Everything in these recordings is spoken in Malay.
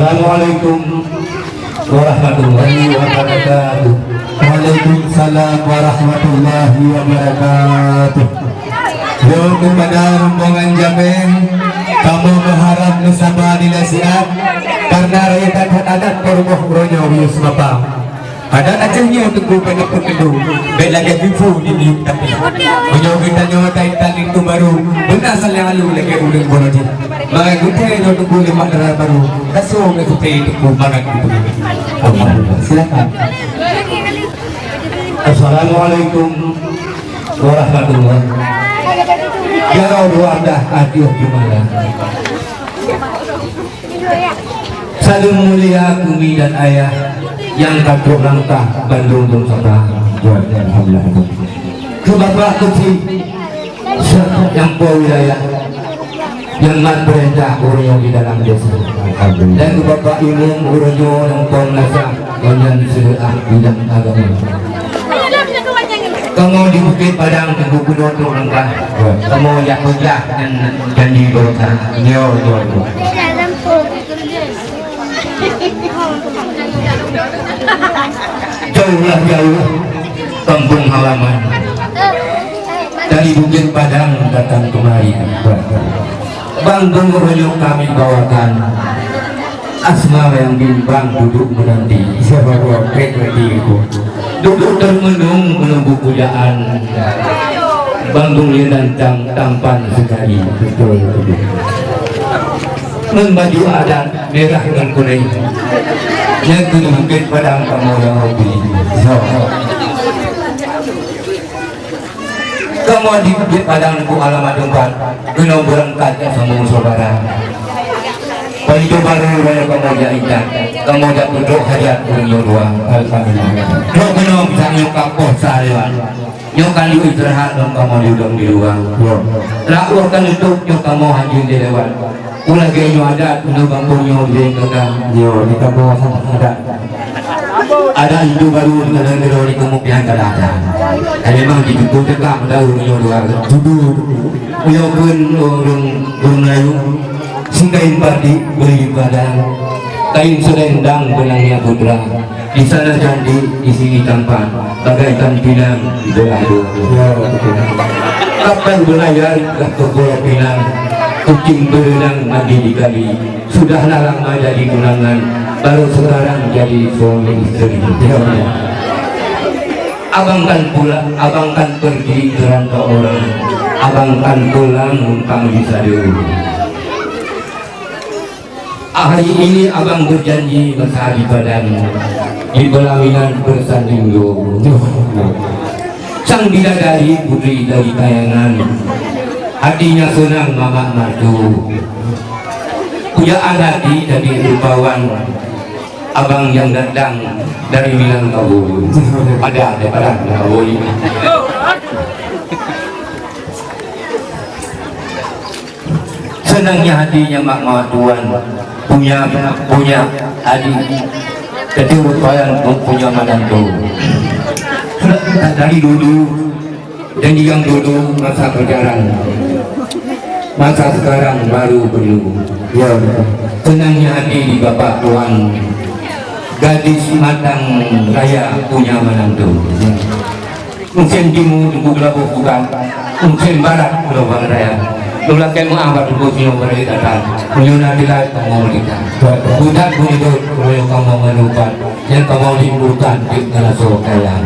Assalamualaikum warahmatullahi wabarakatuh. Waalaikumsalam warahmatullahi wabarakatuh. Yo kepada rombongan Jameng, kamu berharap bersama dinasihat karena rakyat adat perubahan Ronyo Yus Bapak. Ada acahnya untuk banyak pekedu. Bela lagi bifu di niuk tapi. Menyo kita nyawa kaitan itu baru. Benar salah lalu lagi udah bono dia. Maka kita ini untuk boleh makna baru. Kasih kita itu kubangan itu. Silakan. Assalamualaikum warahmatullahi wabarakatuh. Ya Allah dah adil gimana? Salam mulia kumi dan ayah yang katruk langkah Bandung dan Sabah. Alhamdulillah. Ke bapak kecil yang wilayah yang mat perintah urunyo di dalam desa. Dan ke bapak imam urunyo yang penguasa dan sebelah bidang agama. Kamu di Bukit Padang tunggu gunung tu langkah. Kamu yang kerja dan janji berkah. Nyo. Jauh kampung halaman dari Bukit Padang datang kemari. Bandung Royok kami bawakan asma yang bimbang duduk menanti. Siapa buat itu duduk termenung menunggu pujaan. Bandung lirancang tampan sekali. Betul. Membaju adat merah dan kuning yang ke Bukit Padang kamu yang hobi. Kamu di Bukit Padang ku alamat tempat gunung berangkat sama saudara. Paling baru raya kamu jaitan. Kamu dah duduk hajat punya dua. Alhamdulillah. Dua gunung bisa nyokap poh seharian. Nyokan di istirahat dan kamu duduk di luar. Lakukan itu nyok kamu haji di lewat. Ulah gaya adat untuk kampungnya di kekang. Yo di kampung ada. Ada hidup baru dengan negara di kemudian ada. Memang di situ tegak dah urunyo luar. Duduk. Uyo pun urung Melayu. Singkain padi beri badan. Kain selendang benangnya putra. Di sana janji di sini tampan. Bagaikan pinang di belah dua. Kapan belayar ke Pulau Pinang? Kucing berenang mandi di kali. Sudah lama jadi tunangan, baru sekarang jadi suami istri. Abang kan pergi ke rantau orang. Abang kan pulang numpang di Sadu. Hari ini abang berjanji besar di badan, di pelaminan bersanding do. Sang bidadari putri dari kayangan, hatinya senang mama mertu. Punya anak dari rupawan, abang yang datang dari Minangkabau. Ada Minangkabau ini. Senangnya hatinya mak tuan punya adik kecil rupawan punya manantu. Dari dulu dan yang dulu masa berjalan, masa sekarang baru perlu. Ya, senangnya hati di bapak tuan, gadis matang raya punya menantu. Musim timur tunggu gelabu bukan, musim barat pulau bang raya. Nulah kamu angkat tunggu sini berita. Menyunat dilai kamu kita. Budak bunyido boleh kamu melupakan, yang kamu liburkan di nalaso kaya.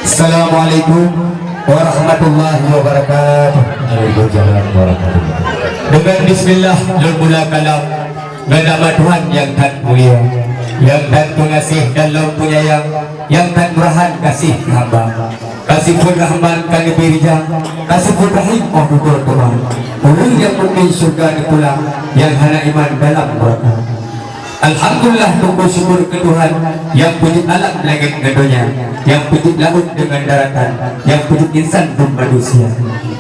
Assalamualaikum warahmatullahi wabarakatuh. Waalaikumsalam warahmatullahi wabarakatuh. Dengan bismillah bermula kalam bernama Tuhan yang tak mulia, yang tak pengasih dan penyayang, yang tak murahan kasih hamba. Kasih pun rahmat kali berijang, kasih pun rahim oh tutur Tuhan. Orang yang mungkin surga dipulang, yang hana iman dalam berkah. Alhamdulillah tunggu syukur ke Tuhan yang puji alam langit keduanya, yang puji laut dengan daratan, yang puji insan dan manusia.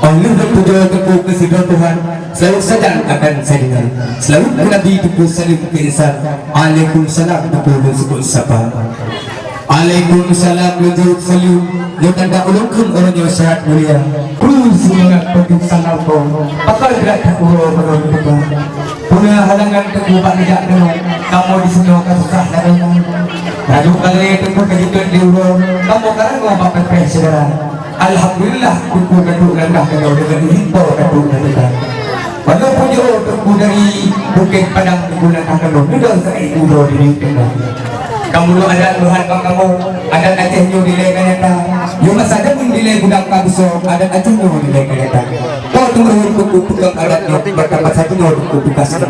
Allah berpuja tepuh kesidang Tuhan, selalu sadar akan saya, selalu Nabi tepuh salim ke insan. Waalaikumsalam tepuh syukur sapa. Waalaikumsalam lujud salim. Yo tanda ulungkum orang yo sehat mulia. Terus semangat petik salabo. Pakal gerak ulo menon kita. Punya halangan kegubat tidak deno. Kamu di sini kasusah deno. Lalu kali itu kejutan di ulo. Kamu karang ngomong pepes saudara. Alhamdulillah kuku keduk rendah kau dengan himpau keduk kita. Walaupun yo kuku dari Bukit Padang digunakan kalau tidak sekali ulo di tengah. Kamu lu ada Tuhan kamu ada Aceh nyu dilai kanyata yu masada pun dilai gudang kabuso ada Aceh nyu dilai kanyata kau tunggu kuku tukang adat nyu berkapat satu nyu kuku kasih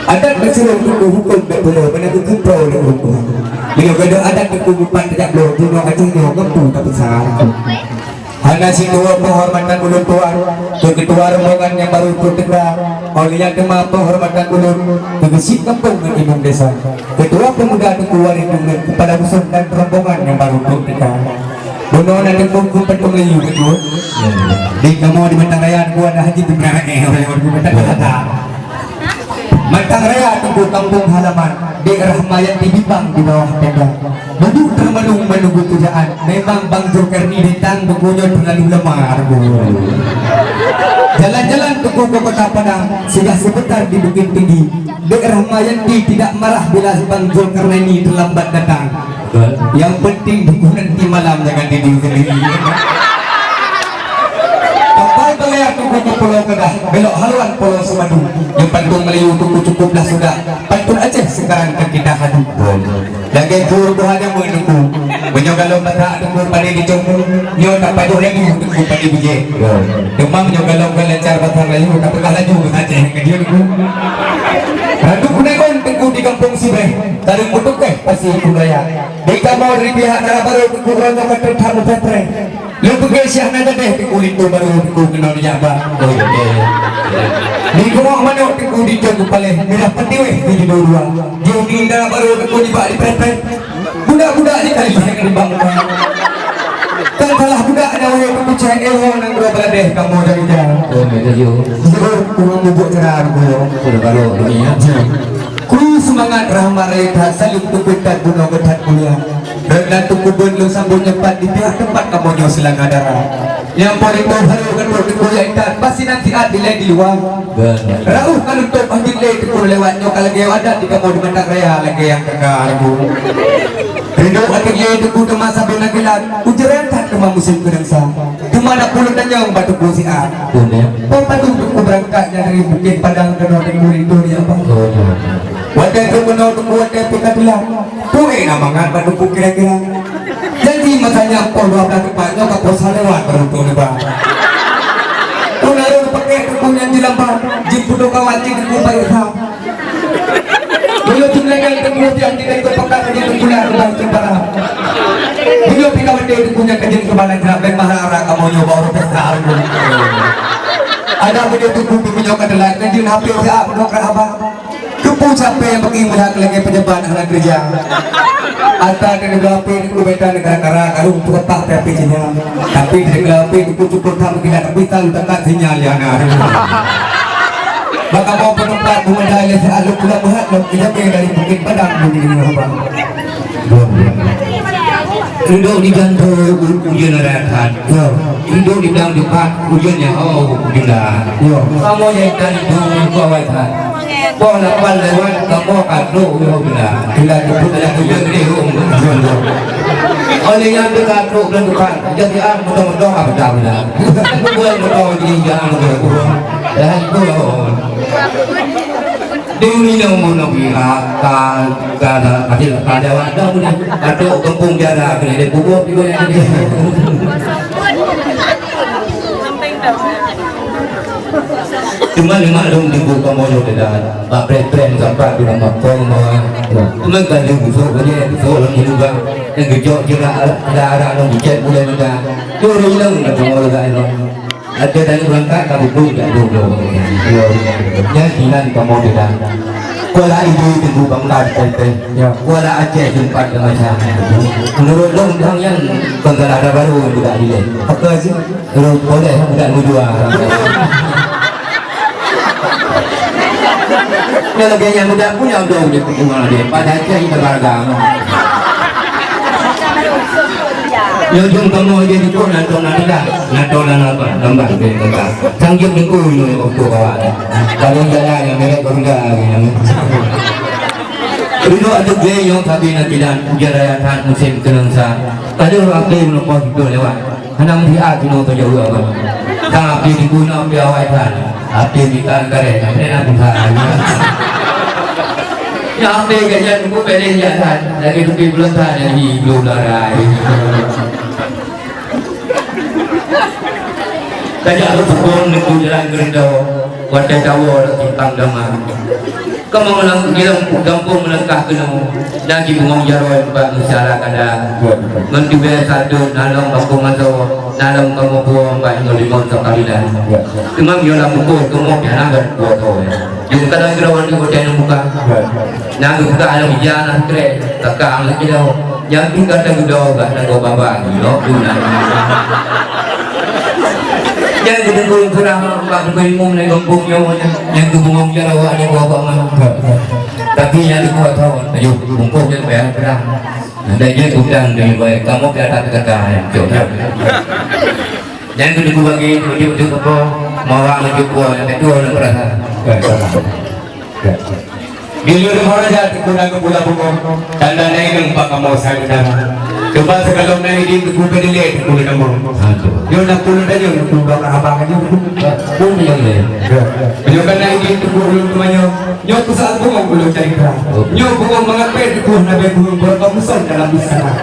adat berseru kuku hukum betul benar kuku pro dan hukum bila ada adat kuku pan tidak belum nyu Aceh nyu kuku tapi salah hanya si tua penghormatan ulun tua ke ketua rombongan yang baru bertegak oleh yang kema penghormatan ulun ke besi kampung dan imam desa ketua pemuda ketua lingkungan kepala dusun dan rombongan yang baru bertegak bunuh dan kumpul petung liu betul di kamu di Mentang Raya kuat haji benar orang di Mentang Raya Mentang Raya tunggu kampung halaman di Rahmayan di Bibang di bawah tenda Beduk termenung menunggu tujaan. Memang Bang Zulkarni ditang bukunya terlalu lemah. Jalan-jalan ke kota Padang sudah sebentar di Bukit Tinggi. Daerah Mayanti tidak marah bila Bang Zulkarni terlambat datang. Yang penting buku nanti malam jangan tidur sendiri. Kapal belayar tunggu ke Pulau Kedah, belok haluan Pulau Semadu. Yang pantung Melayu tunggu cukuplah sudah. Pantun Aceh sekarang kan kita hadu. Lagi guru Tuhan yang menunggu. Menyogalau mata tunggu pada di jombo. Nyo tak padu lagi tunggu pada biji. Demam menyogalau lancar batang Melayu tak pegah laju Aceh ke dia tunggu. Radu Kunagon tunggu di kampung Sibreh. Tarik putuk pasti budaya. Di kamar dari pihak darah baru tunggu rondo ke tamu petre. Lu pergi siang nada deh di kulit tu baru tunggu kenal jabah. Di rumah mana tunggu di jombo paling. Merah petiweh di dua. Jom di darah baru tunggu di bak di petre. Budak-budak ni kali banyak di bangka. Kan salah budak ada orang tunggu cahaya elok nang dua beladeh kamu dari jauh. Oh, mereka yo. Sebab kurang bubuk cerah aku. Sudah baru dunia. Ku semangat rahmat raya saling tukutan guna getat kuliah. Rendah tuku benlu sambung nyepat di pihak tempat kamu nyo selang darah. Yang paling baru kan pergi kuliah intan pasti nanti adilai di luar. Rauh kalau untuk adilai itu lewat nyo kalau dia ada di kamu di Mentang Raya lagi yang kekal. Rindu adilai itu ku masa benagilan. Ujaran tak kemah musim kedengsa. Kemana puluh tanyang batu kusian. Pembantu ku berangkatnya dari Bukit Padang ke Norte Kurido ya Pak. Wadah itu menurut wadah kita bilang tuh namangan pada buku kira-kira jadi masanya pol 12 tepatnya kapal salewat beruntung lebar tuh lalu pakai kukunya di lambat jimpudo kawaci di kumpah hitam dulu jumlahnya itu kemudian kita ikut pekat aja itu bulan lebar cempara dulu pikawan dia itu punya kejeng kebalan jerabek mahara kamu nyoba orang besar ada video tubuh menyokak adalah kejeng hampir siap menokrak abang Kupu capek yang pergi melihat lagi pejabat anak kerja. Ata dengan gelapi itu beda negara-negara karung untuk ketak tapi sinyal. Tapi dengan gelapi itu cukup tak mungkin ada kita letakkan sinyal ya anak. Maka mau penumpang mengendali sealuk pulang behat dan pejabat dari Bukit Padang begini apa? Indo di gantung ujian rehat. Indo di dalam depan ujiannya ujian dah. Kamu yang tadi tu kau awal. Bola bola lewat kamu kado bila bila itu adalah ujian dia ujian. Oleh yang dekat tu dan dekat jadi am mudah-mudah apa dah bila. Boleh mudah jadi jangan mudah. Dah itu. Demi nama Nabi kata adil ada wadah punya atau kampung jara kena dia bubuh juga yang dia. Cuma lima dong dibuka mojo tidak, pak pren sampai di rumah kong mah. Cuma kan dia busuk aja, busuk orang hidup yang gejok kira ada arah dong dicat mulai muda. Jauh hilang nak mau lagi dong. Ada dari berangkat kamu pun tak dulu. Jangan kamu tidak. Kuala ibu tunggu bangla tete. Kuala Aceh jumpa dengan saya. Menurut dong yang bangla ada baru tidak dile. Apa sih? Menurut boleh tidak mujua. Kalau yang muda punya dong dia perkembangan dia. Pada Aceh ini beragam. Yo jung kamu aja di kau nanti apa lambat deh kakak. Sangjung di kau ini waktu kawan. Kalau jalan yang mereka berda ini. Dulu ada gaya yang tapi nanti dan ujarayatan musim kenangsa. Kalau apa yang lepas itu lewat. Hanam dia kino tu jauh apa. Tapi di guna biawai kan. Api di kan kare. Nanti nak ya apa kerja aku pilih jalan lagi tu belum ada di belum larai. Kerja aku pun aku jalan kerja, wadah jauh lagi tanggaman. Kamu melang hilang kampung melangkah kena lagi bungong jaroi buat masyarakat ada. Nanti biasa satu nalam kampung atau nalam kamu buang baik nolimon sekali dah. Cuma bila pukul kamu jangan berbuat tu. Jika kadang kerawan di hotel yang buka, nak buka alam jalan keren, takkan lagi dah. Yang tu kata gudau gak nak bawa bawa, lo guna. Yang tu tunggu kurang bang berimum lagi kampung yang tu bungong jarawa ni bawa bawa. Tapi yang tu kuat tahu, ayo bungkuk yang bayar kurang. Dan dia gudang dari baik, kamu kata kata yang jauh. Yang tu tunggu bagi tujuh apa, mawang lagi kuat yang kedua nak berasa. Bila orang jatuh kurang ke pulau bunga, tanda naik nampak kamu saya dah. Coba sekarang naik di kubur dilihat pulau kamu. Yo nak pulau dah yo, pulau abang aja. Pun yang ni. Yo kan naik di kubur rumahnya. Yo tu saat bunga pulau cari kerang. Yo bunga mengapa di kubur nabi bunga berkamusan dalam istana.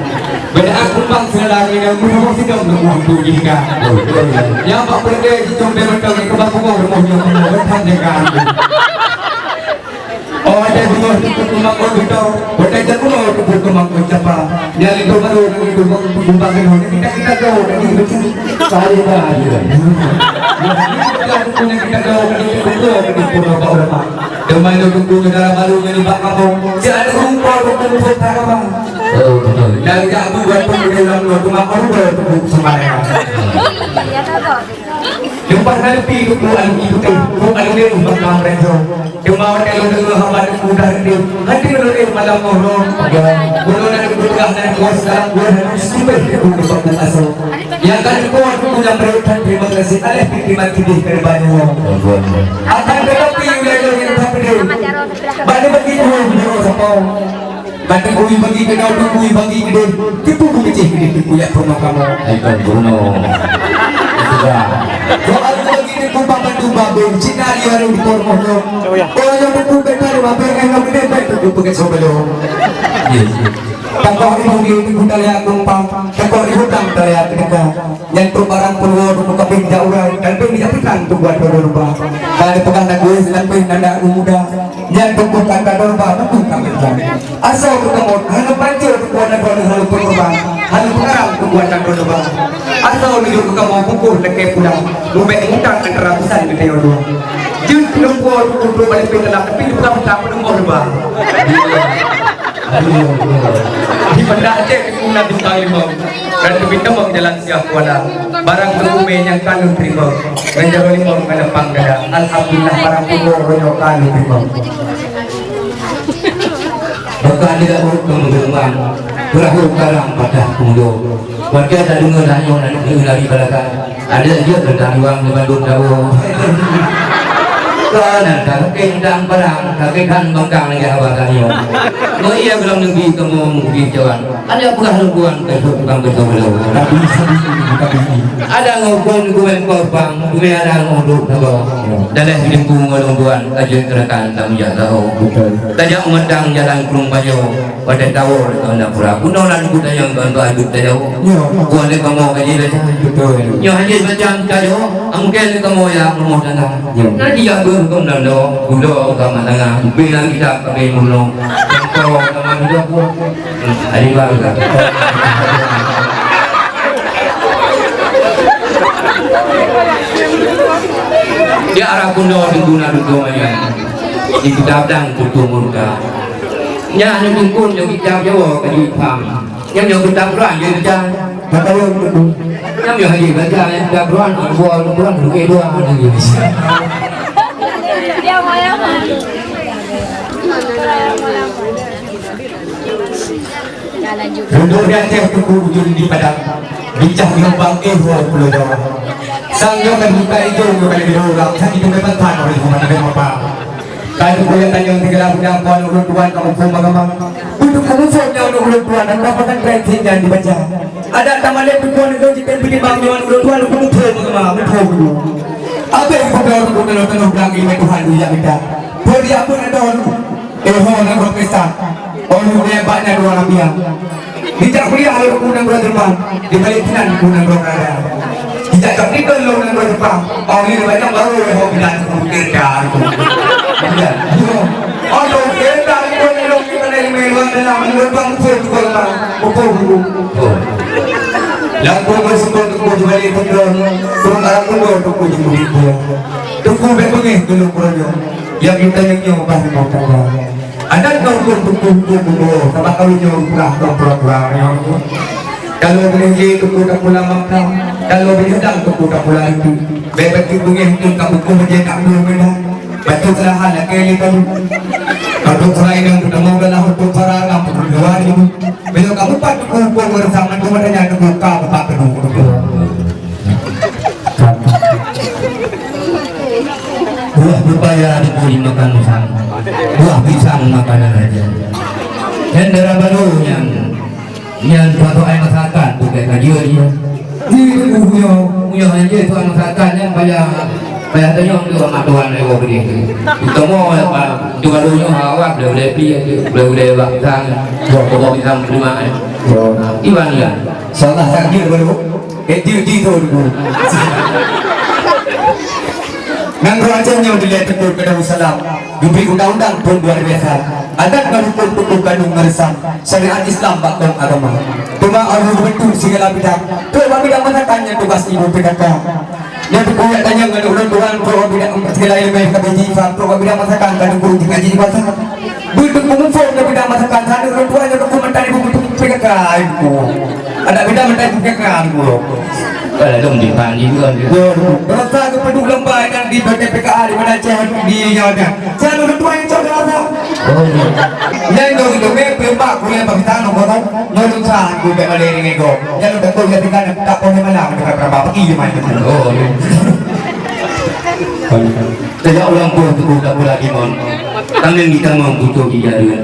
Benda aku bang selagi yang bunga sidang bunga tu jika. Yang pak pergi di jombe bertemu ke bang bunga rumahnya bunga bertandingan. Oh ada bunga itu kumang kau gitu, ada jago itu kumang kau capa. Jadi itu baru itu kumang kau kita kau dari itu sekali dah. Kita punya kita kau itu pulau Baurama. Demai itu kumang negara baru jadi bak kampung. Jadi kumpul kumpul tarawang. Oh betul. Dari aku buat pemilihan kumang kau itu semuanya. Jumpa kali pi itu bukan dia rumah kamera. Cuma kalau dulu hamba mudah dia, hati dulu malam orang. Dulu nak berdoa dan kuas dalam bulan September itu berdoa asal. Yang kan kuat punya berutan terima kasih alih terima kasih kerbanyu. Akan tetapi wilayah yang tapi dia, bagi begitu dia sapau. Bagi kui bagi kedau kui bagi kedau, tipu kui cek kedau kui ya rumah kamu. Aikon Bruno. Sudah. Soal begini kumpang bantu babel, Cina dia ada di kormoh lo. Orang yang berkumpul dari babel yang nggak gede baik tu pakai sobelo. Yes. Kalau ibu di hutan yang kumpang, kalau ibu tang terlihat mereka, yang tu barang puluh buka pindah orang, dan pun dijadikan tu buat dorba. Kalau pegang nak gue, dan pun nanda muda, yang tu bukan dorba, bukan kami. Asal tu kamu, hanya pancir tu buat dorba, hanya dorba, hanya pengarang tu buat dorba. Asal hidup kamu pukul dekat pulang, lubek hutang antara besar kita yang dua. Jut nombor pukul balik pindah, tapi bukan tak nombor dua. Di benda Aceh kuna bintang 5 dan bintang jalan siap kuala barang berumeh yang kanu terima menjadi limau menepang dada alhamdulillah barang pukul royo kanu terima Bahkan tidak urut mengembang berakhir karang pada kundu. Warga tak dengar hanya nak lari belakang. Ada dia tentang uang di Bandung Dawo. Kerana kakek dan perang, kakek kan bangkang lagi abakannya. Ia belum negeri kamu mungkin jawan. Ada bukan ke tukang betul-betul. Ada ngukun kuwen korban, kuwen ada nguduk tahu. Dalam hidup ngulungan aja kerakan tamu jatuh. Tanya umedang jalan kurung bayo, pada tahu kalau pura. Kunolan kuda yang bantu aduk tahu. Kuan le kamu kaji le. Betul. Yo haji macam tahu, mungkin kamu yang rumah tangga. Nanti ya berhukum dan do, kuda kamu tangga. Bilang kita kami mulung. Kau kamu hidup pun. Hari baru kan. Di arah kuno di guna dukungannya di kitab dan kutu murka nya anu dukun yang kitab Jawa kaji paham yang kitab Quran jadi baca kata yang betul yang haji baca yang kitab Quran buat duke dua dia malam Duduk di Aceh itu ujung di Padang. Bijak lubang pulau Jawa. Sang yo kan buka itu yo kan di orang. Sang itu memang tan oleh mana ada apa. Kalau boleh tanya yang tiga lagu yang puan urut tuan kamu pun magamang. Untuk kamu saja urut tuan dan dapatkan kredit dan dibaca. Ada taman lepas tuan itu jika beli bang tuan urut tuan kamu pun magamang betul dulu. Apa yang kau tahu kau tahu tahu bilang ini Tuhan dia kita. Beri apa ada orang. Orang berpesta. Orang dia banyak orang biang. Tidak kuliah kalau kunang berdepan di balik kinan kunang berada. Tidak tapi kalau kunang berdepan, orang ini banyak baru orang bilang kerja itu. Orang kerja itu orang kita dari meluang dalam meluang itu kalau betul. Yang kau bersumber untuk kau jual itu kurang arah kau untuk kau jual itu. Tunggu betul dulu kurangnya. Yang kita yang nyawa pasti mau tahu. Ada kau kumpul sama kau nyoba pura-pura kalau beli itu kuda pulang makan kalau beli sedang kuda pulang itu bebek itu itu kamu kemudian tak belum beda betul salah nak kali kamu kalau selain yang kita mau galah untuk para kamu luar itu bila kamu patut kumpul bersama cuma hanya buka apa kedua buah berbayar dibeli makan pisang buah pisang makanan aja dan darah baru yang suatu air masakan bukan kajian dia ini punya aja itu air masakan yang banyak tanya untuk orang tuan lewat begini kita mau apa juga dulu awak boleh beli boleh pisang bawa pisang lima iwan ya salah sakit baru itu dulu Nangro aja yang dilihat itu ke Darussalam diberi undang-undang pun luar biasa adat hukum kandung meresam syariat Islam bakal agama cuma orang betul segala bidang tu bidang mana tanya tugas ibu PKK yang berkuat tanya dengan orang Tuhan pro bidang segala ilmu yang kami jifam pro bidang masakan kandung guru tinggal jadi masakan betul mengumpul ke bidang masakan sana orang Tuhan yang dokumentan ibu betul PKK itu ada bidang menteri PKK itu ada dong di Panji juga. Berasa kepeduh lembah dan di PKA di mana Aceh di Jawa. Saya orang tua yang saudara. Yang itu memang kuliah Pakistan nomor kan. Yang sah gue balik ini go. Yang udah kuliah di kan tak boleh malam dekat berapa pergi mana. Oh. Saya ulang pun tu tak boleh dimon. Tangan kita membutuh dijari.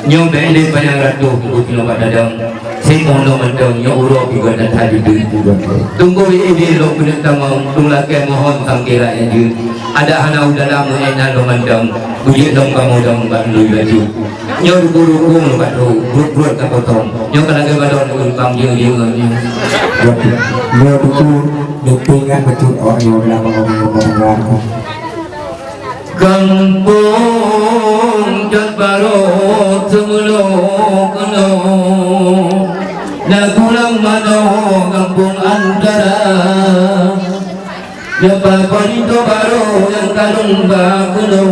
Nyom bende panjang ratu kilo badadang. Saya mohon mendong yang urut juga dan tadi juga. Tunggu ini lo punya tamang tunglah ke mohon tangkira yang jun. Ada anak dalam enak lo mendong. Bujit dong kamu dong bandu baju. Nyor guru lo batu buruk tak potong. Nyor kalau ke badon umpam jeng. Lo dukungan betul orang yang bilang ngomong. Kampung Jatbaro semula kena Nagulang mano kampung antara Japa panito baro yang kalung bakuno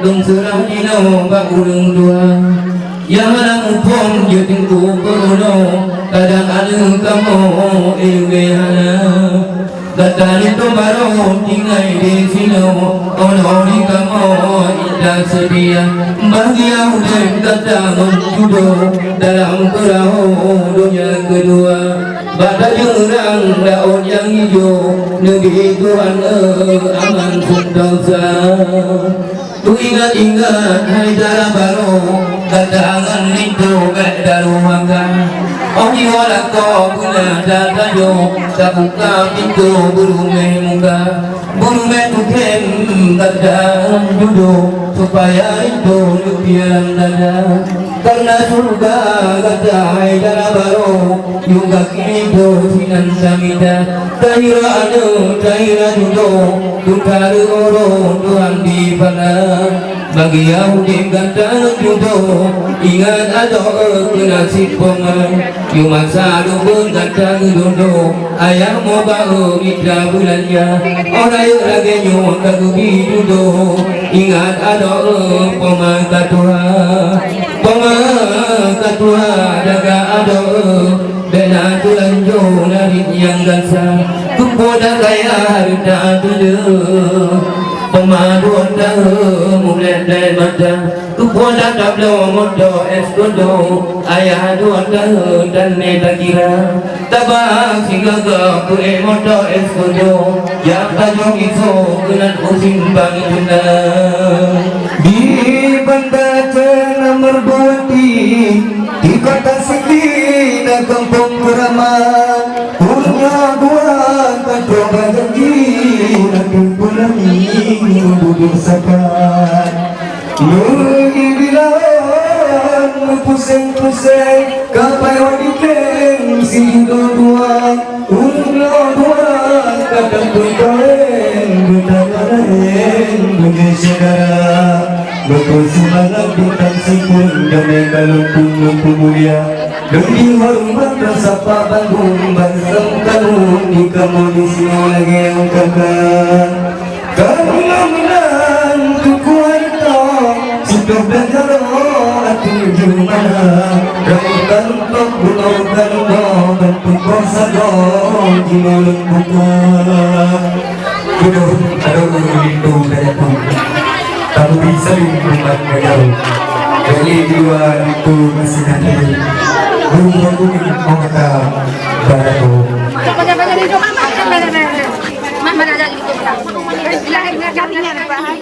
Dong serang dino bakulung dua Yang anak upong juting kukuno Kadang ada kamu ilwehana Datang itu baru tinggal di sini, orang di kamu indah sedia. Bahagia dan datang jodoh dalam perahu dunia kedua. Pada jurang daun yang hijau, negeri Tuhan aman sentosa. Tu ingat-ingat hai darah baru, datangan itu beda ruangan. Ông yêu là có pula dah tayo tak buka pintu burume muka burume tu kem kadang jodoh supaya itu lupian dada karena surga kata darah baru juga kini tu sinan samida tahira anu tahira jodoh tukar oro Tuhan di pana bagi Yahudi gantang jodoh ingat ada nasib pemen cuma selalu bergantang jodoh ayah mau baru mitra bulannya orang yang lagi nyuruh kagubi jodoh ingat ada pemangkatua daga ada bena tulan jo narik yang gansa kupoda kaya harta tujuh pemaduan dah mulai dari mata tu pun tak belum modo eskudo ayah dua tahun dan neta kira tabang sehingga ke modo eskudo yang tajung itu kenan usin bagi tuna Di Banda Nomor Boti di kota Sekina kampung Keramat punya dua kedua janji nanti pulang duduk sakat Nugi bilang pusing-pusing kapai wadikeng si dua punya dua kadang berkain bertangan bergeser betul semangat bintang sipun damai kalung mulia demi hormat bersapa Bandung Bansam kanun di kamu di sini lagi yang kakak kemenangan kekuatan sudah belajar hati gimana ramukan untuk gunungkan bentuk kuasa di mulut buka aduh itu kayakku kamu bisa dihukuman kejauh dari dua itu masih nanti belum mungkin mau kata padaku Mama ada di rumah. Mama ada di rumah.